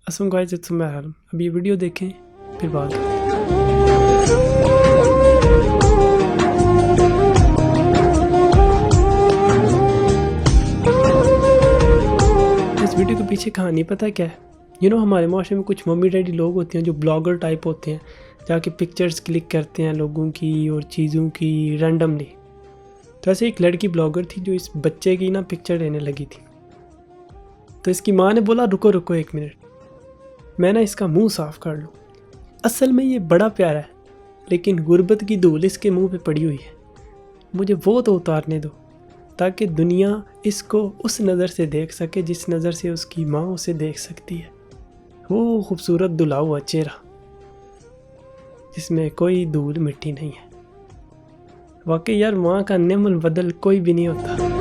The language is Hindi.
अस्सलाम गाइस, इट्स मैं आलम। अब ये वीडियो देखें फिर बात करते हैं। इस वीडियो के पीछे कहानी पता है क्या है? हमारे माशरे में कुछ मम्मी डैडी लोग होते हैं जो ब्लॉगर टाइप होते हैं, जाके पिक्चर्स क्लिक करते हैं लोगों की और चीज़ों की रैंडमली। तो ऐसे एक लड़की ब्लॉगर थी जो इस बच्चे की ना पिक्चर लेने लगी थी। तो इसकी माँ ने बोला रुको रुको 1 मिनट, मैं ना इसका मुंह साफ़ कर लूँ। असल में ये बड़ा प्यारा है, लेकिन गुर्बत की धूल इसके मुंह पे पड़ी हुई है। मुझे वो तो उतारने दो ताकि दुनिया इसको उस नज़र से देख सके जिस नज़र से उसकी माँ उसे देख सकती है। वो खूबसूरत धुला हुआ चेहरा जिसमें कोई धूल मिट्टी नहीं है। वाकई यार, माँ का नेमल बदल कोई भी नहीं होता।